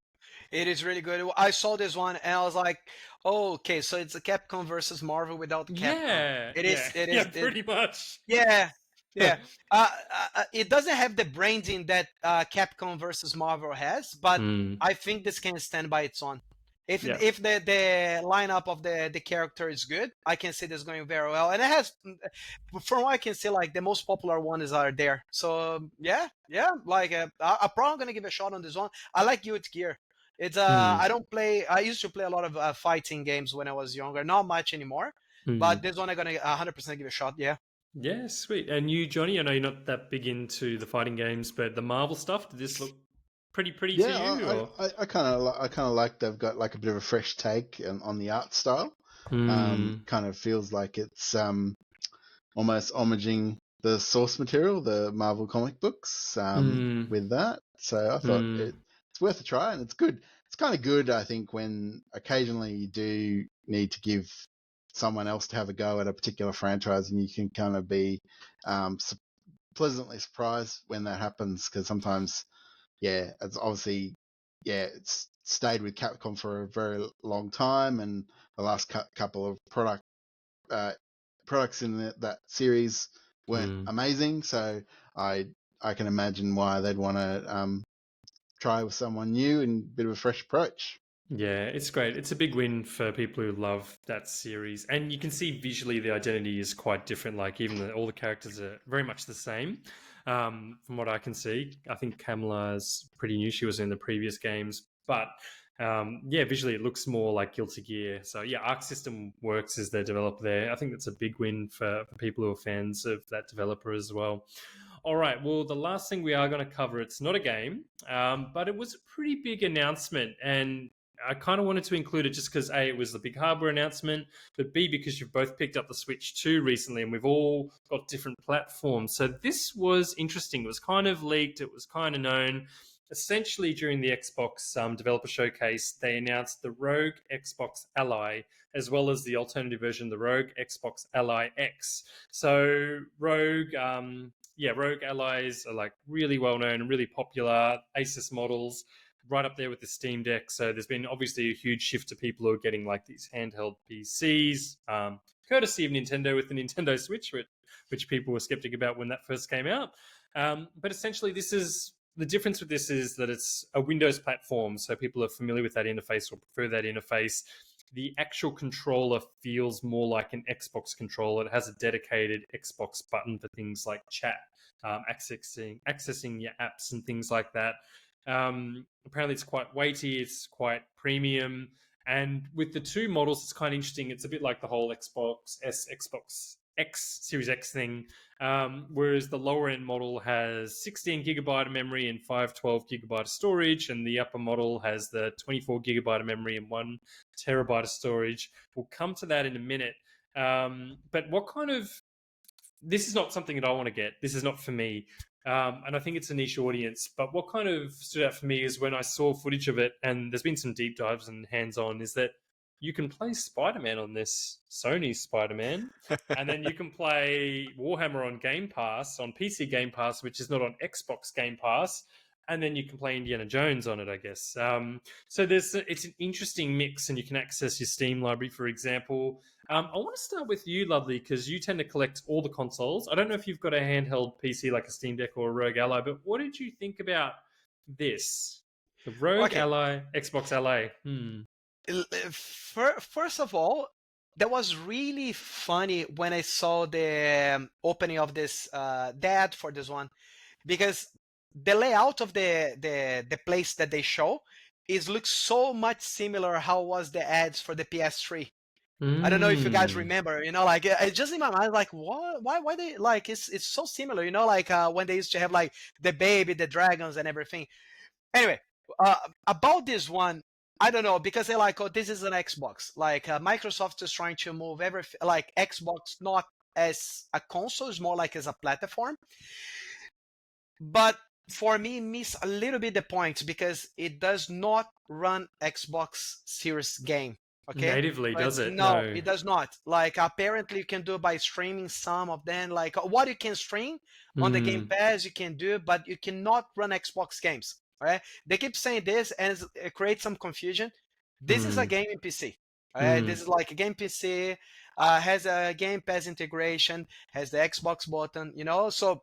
It is really good. I saw this one and I was like, "Oh, okay, so it's a Capcom versus Marvel without Capcom." Yeah, It is. pretty much. Yeah, yeah. It doesn't have the branding that Capcom versus Marvel has, but I think this can stand by its own. If the lineup of the character is good, I can see this going very well. And it has, from what I can see, like the most popular ones are there. So yeah. Like I'm probably gonna give a shot on this one. I like Guilty Gear. It's I don't play. I used to play a lot of fighting games when I was younger. Not much anymore. But this one I'm gonna 100% give a shot. Yeah. Yeah, sweet. And you, Johnny, I know you're not that big into the fighting games, but the Marvel stuff, did this look pretty to you? I kind of like they've got like a bit of a fresh take on the art style. Kind of feels like it's almost homaging the source material, the Marvel comic books, with that. So I thought it's worth a try, and it's good. It's kind of good, I think, when occasionally you do need to give someone else to have a go at a particular franchise, and you can kind of be pleasantly surprised when that happens, because sometimes, it's obviously, it's stayed with Capcom for a very long time, and the last couple of products in that series weren't amazing. So I can imagine why they'd want to try with someone new and a bit of a fresh approach. Yeah, it's great. It's a big win for people who love that series. And you can see visually the identity is quite different. Like even all the characters are very much the same from what I can see. I think Kamala's pretty new. She was in the previous games. But visually it looks more like Guilty Gear. So yeah, Arc System Works is their developer there. I think that's a big win for people who are fans of that developer as well. All right, well, the last thing we are going to cover, it's not a game, but it was a pretty big announcement, and I kind of wanted to include it just because A, it was the big hardware announcement, but B, because you've both picked up the Switch 2 recently and we've all got different platforms. So this was interesting. It was kind of leaked. It was kind of known. Essentially, during the Xbox developer showcase, they announced the Rog Xbox Ally, as well as the alternative version, the Rog Xbox Ally X. So Rogue Allies are like really well known and really popular Asus models, right up there with the Steam Deck. So there's been obviously a huge shift to people who are getting like these handheld PCs, courtesy of Nintendo with the Nintendo Switch, which people were skeptic about when that first came out. But essentially, the difference with this is that it's a Windows platform, so people are familiar with that interface or prefer that interface. The actual controller feels more like an Xbox controller. It has a dedicated Xbox button for things like chat, accessing your apps and things like that. Apparently it's quite weighty, it's quite premium, and with the two models it's kind of interesting. It's a bit like the whole Xbox X, Series X thing, whereas the lower end model has 16 gigabyte of memory and 512 gigabyte of storage, and the upper model has the 24 gigabyte of memory and 1 terabyte of storage. We'll come to that in a minute. But this is not something that I want to get. This is not for me. And I think it's a niche audience. But what kind of stood out for me is when I saw footage of it, and there's been some deep dives and hands-on, is that you can play Spider-Man on this, Sony Spider-Man, and then you can play Warhammer on Game Pass, on PC Game Pass, which is not on Xbox Game Pass, and then you can play Indiana Jones on it, I guess. So it's an interesting mix, and you can access your Steam library, for example. I want to start with you, Lovely, because you tend to collect all the consoles. I don't know if you've got a handheld PC like a Steam Deck or a Rogue Ally, but what did you think about this? The Rogue Okay. Ally, Xbox Ally. First of all, that was really funny when I saw the opening of this the ad for this one, because the layout of the place that they show looks so much similar how was the ads for the PS3. I don't know if you guys remember, like it's just in my mind, like what, why they like it's so similar, like when they used to have like the baby, the dragons, and everything. Anyway, about this one, I don't know, because they're like, oh, this is an Xbox. Like Microsoft is trying to move everything, like Xbox not as a console, it's more like as a platform. But for me, miss a little bit the point because it does not run Xbox Series game. Okay. Natively, does it? No, it does not. Like apparently you can do by streaming some of them. Like what you can stream on the Game Pass, you can do, but you cannot run Xbox games. Right? They keep saying this and it creates some confusion. This is a gaming PC. This is like a game PC, has a Game Pass integration, has the Xbox button, so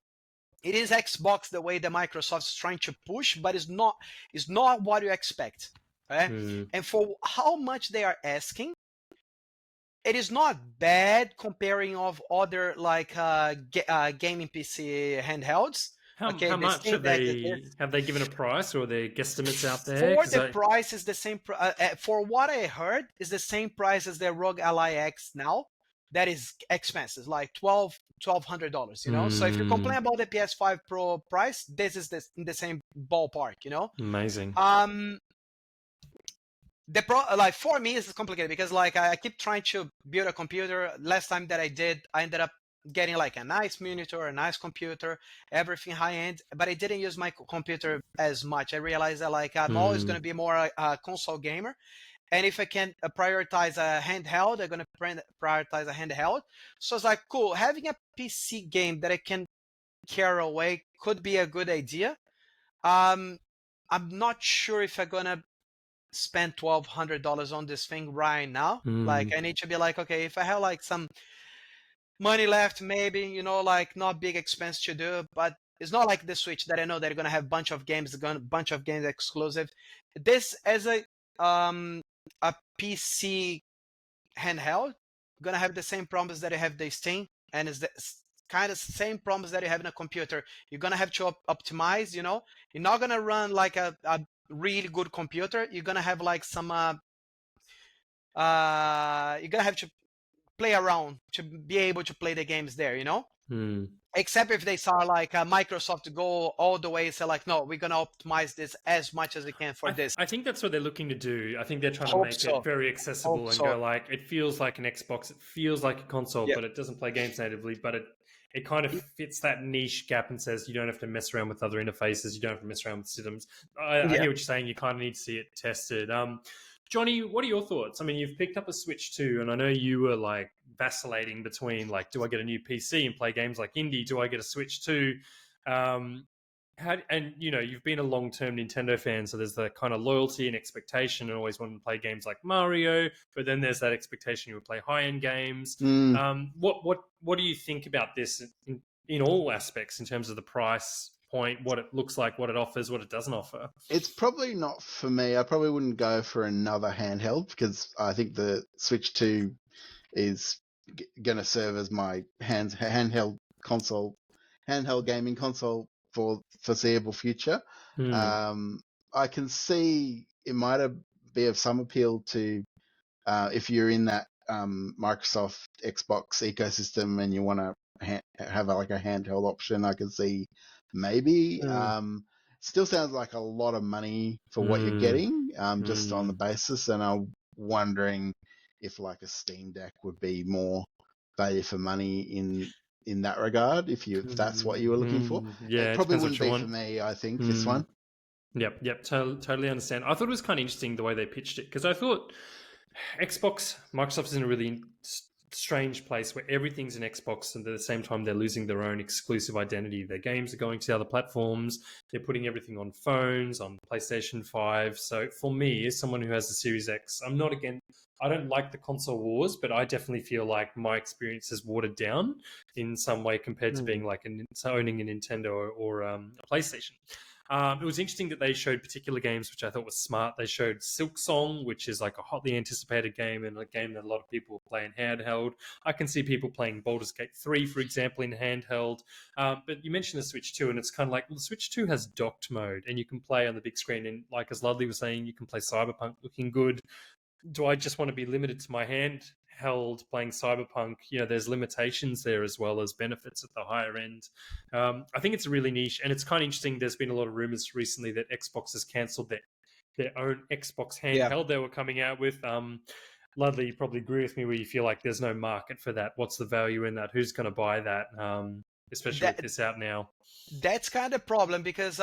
it is Xbox the way that Microsoft is trying to push, but it's not what you expect. Right? And for how much they are asking, it is not bad comparing of other like gaming PC handhelds. How much have they given a price, or are there guesstimates out there? For the price is the same. For what I heard, is the same price as the Rog Ally X now. That is expensive, like $1,200. So if you complain about the PS5 Pro price, this is in the same ballpark. Amazing. Like for me, it's complicated because like I keep trying to build a computer. Last time that I did, I ended up getting like a nice monitor, a nice computer, everything high end, but I didn't use my computer as much. I realized that like I'm always going to be more a console gamer, and if I can prioritize a handheld, I'm going to prioritize a handheld. So it's like, cool, having a PC game that I can carry away could be a good idea. I'm not sure if I'm going to spend $1,200 on this thing right now. Like I need to be like, okay, if I have like some money left, maybe, like not big expense to do, but it's not like the Switch that I know they're gonna have a bunch of games exclusive. This as a PC handheld, gonna have the same problems that I have the Steam, and it's the kind of same problems that you have in a computer. You're gonna have to optimize. You're not gonna run like a really good computer. You're gonna have like some you're gonna have to play around to be able to play the games there, except if they saw like Microsoft go all the way and say like, no, we're gonna optimize this as much as we can for this. I think that's what they're looking to do. I think they're trying to make it very accessible and go like, it feels like an Xbox, it feels like a console, but it doesn't play games natively, but it kind of fits that niche gap and says you don't have to mess around with other interfaces, you don't have to mess around with systems. I hear what you're saying. You kind of need to see it tested. Johnny, what are your thoughts? I mean, you've picked up a Switch too, and I know you were like vacillating between like, do I get a new PC and play games like indie? Do I get a Switch too? And you've been a long-term Nintendo fan, so there's the kind of loyalty and expectation, and always wanting to play games like Mario. But then there's that expectation you would play high-end games. What do you think about this in all aspects in terms of the price point, what it looks like, what it offers, what it doesn't offer? It's probably not for me. I probably wouldn't go for another handheld because I think the Switch 2 is going to serve as my handheld gaming console for foreseeable future. I can see it might be of some appeal to if you're in that Microsoft Xbox ecosystem and you want to have like a handheld option. I can see maybe. Still sounds like a lot of money for what you're getting, just on the basis. And I'm wondering if like a Steam Deck would be more value for money in in that regard. If that's what you were looking for, Yeah, it probably depends what wouldn't you be want. for me. I think this one. Yep, totally understand. I thought it was kind of interesting the way they pitched it, because I thought Microsoft is in a really strange place where everything's an Xbox, and at the same time they're losing their own exclusive identity. Their games are going to other platforms. They're putting everything on phones, on PlayStation 5. So for me, as someone who has the Series X, I don't like the console wars, but I definitely feel like my experience is watered down in some way compared to being like owning a Nintendo or a PlayStation. It was interesting that they showed particular games, which I thought was smart. They showed Silk Song, which is like a hotly anticipated game and a game that a lot of people play in handheld. I can see people playing Baldur's Gate 3, for example, in handheld. But you mentioned the Switch 2, and it's kind of like, well, the Switch 2 has docked mode, and you can play on the big screen. And like as Ludley was saying, you can play Cyberpunk looking good. Do I just want to be limited to my handheld playing Cyberpunk? There's limitations there as well as benefits at the higher end. I think it's really niche, and it's kind of interesting. There's been a lot of rumors recently that Xbox has cancelled their own Xbox handheld they were coming out with. Ludley, you probably agree with me where you feel like there's no market for that. What's the value in that? Who's going to buy that? Especially with this out now. That's kind of a problem, because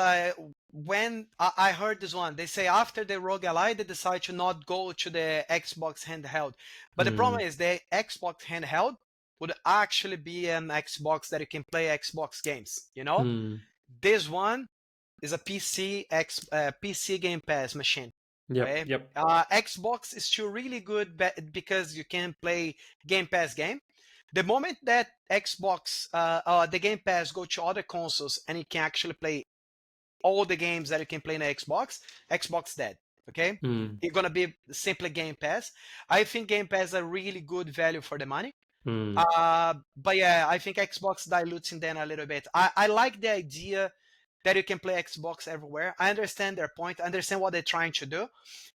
when I heard this one, they say after the Rogue Ally, they decide to not go to the Xbox handheld. But the problem is the Xbox handheld would actually be an Xbox that you can play Xbox games. This one is a PC Game Pass machine. Yep. Xbox is still really good because you can play Game Pass game. The moment that Xbox, the Game Pass go to other consoles and you can actually play all the games that you can play in Xbox dead. Okay, it's gonna be simply Game Pass. I think Game Pass is a really good value for the money. But yeah, I think Xbox dilutes in then a little bit. I like the idea that you can play Xbox everywhere. I understand their point. I understand what they're trying to do.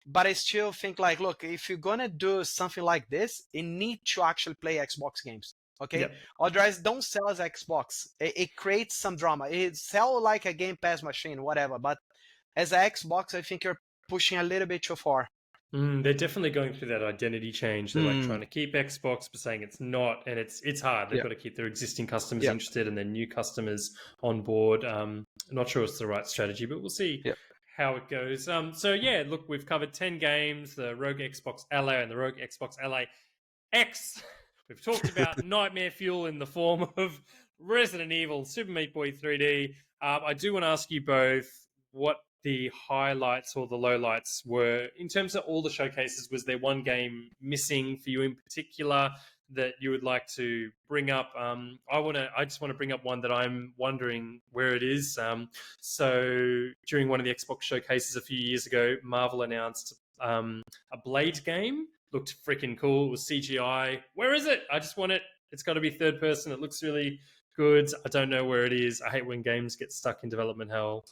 But I still think like, look, if you're going to do something like this, you need to actually play Xbox games. Okay? Yep. Otherwise, don't sell as Xbox. It creates some drama. It sell like a Game Pass machine, whatever. But as an Xbox, I think you're pushing a little bit too far. They're definitely going through that identity change. They're like trying to keep Xbox, but saying it's not, and it's hard. They've got to keep their existing customers interested and their new customers on board. Not sure it's the right strategy, but we'll see how it goes. So yeah, look, we've covered 10 games: the Rog Xbox Ally and the Rog Xbox Ally X. We've talked about nightmare fuel in the form of Resident Evil, Super Meat Boy 3D. I do want to ask you both what the highlights or the lowlights were in terms of all the showcases. Was there one game missing for you in particular that you would like to bring up? I just want to bring up one that I'm wondering where it is. So during one of the Xbox showcases a few years ago, Marvel announced a Blade game. Looked freaking cool. It was CGI. Where is it? I just want it. It's got to be third person. It looks really good. I don't know where it is. I hate when games get stuck in development hell.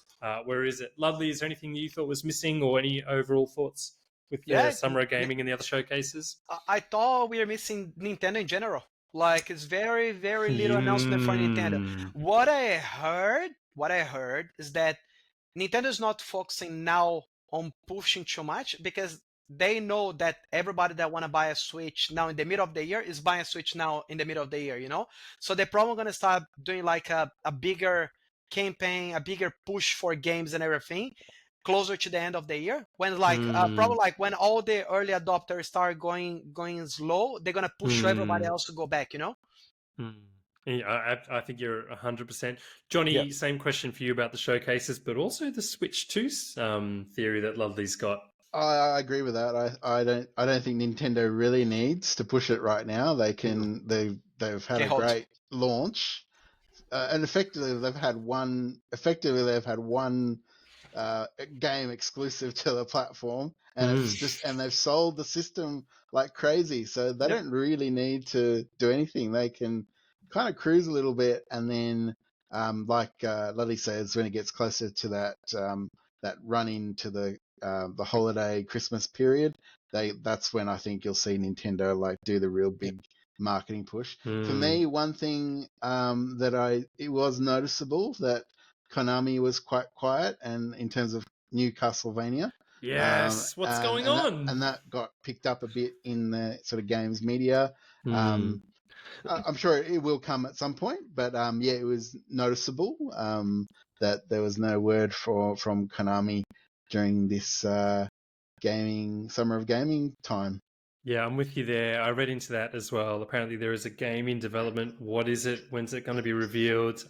Where is it? Ludley, is there anything you thought was missing, or any overall thoughts with the Summer of Gaming and the other showcases? I thought we were missing Nintendo in general. Like, it's very, very little announcement for Nintendo. What I heard is that Nintendo is not focusing now on pushing too much, because they know that everybody that want to buy a Switch now in the middle of the year is buying a Switch now in the middle of the year, So they're probably going to start doing like a bigger campaign, a bigger push for games and everything closer to the end of the year, when like probably like when all the early adopters start going slow, they're going to push everybody else to go back, Yeah, I think you're 100%. Johnny, same question for you about the showcases, but also the Switch 2 theory that Ludley's got. I agree with that. I don't think Nintendo really needs to push it right now. They've had a great launch, and effectively they've had one game exclusive to the platform, and they've sold the system like crazy. So they don't really need to do anything. They can kind of cruise a little bit, and then like Ludley says, when it gets closer to that run into the holiday Christmas period, that's when I think you'll see Nintendo like do the real big marketing push. For me, one thing it was noticeable that Konami was quite quiet, and in terms of new Castlevania. Yes, what's going on? And that got picked up a bit in the sort of games media. I'm sure it will come at some point, but yeah, it was noticeable that there was no word from Konami during this summer of gaming time. Yeah, I'm with you there. I read into that as well. Apparently, there is a game in development. What is it? When's it going to be revealed?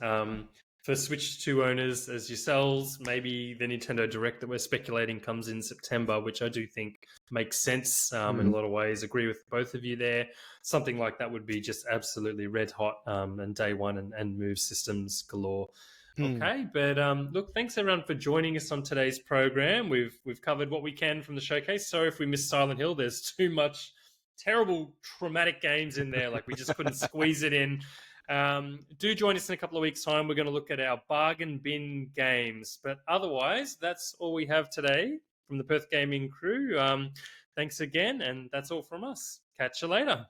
For Switch 2 owners as yourselves, maybe the Nintendo Direct that we're speculating comes in September, which I do think makes sense in a lot of ways. Agree with both of you there. Something like that would be just absolutely red hot and day one and move systems galore. Okay, but look, thanks everyone for joining us on today's program. We've covered what we can from the showcase. Sorry if we missed Silent Hill. There's too much terrible, traumatic games in there. Like we just couldn't squeeze it in. Do join us in a couple of weeks' time. We're going to look at our bargain bin games. But otherwise, that's all we have today from the Perth Gaming Crew. Thanks again, and that's all from us. Catch you later.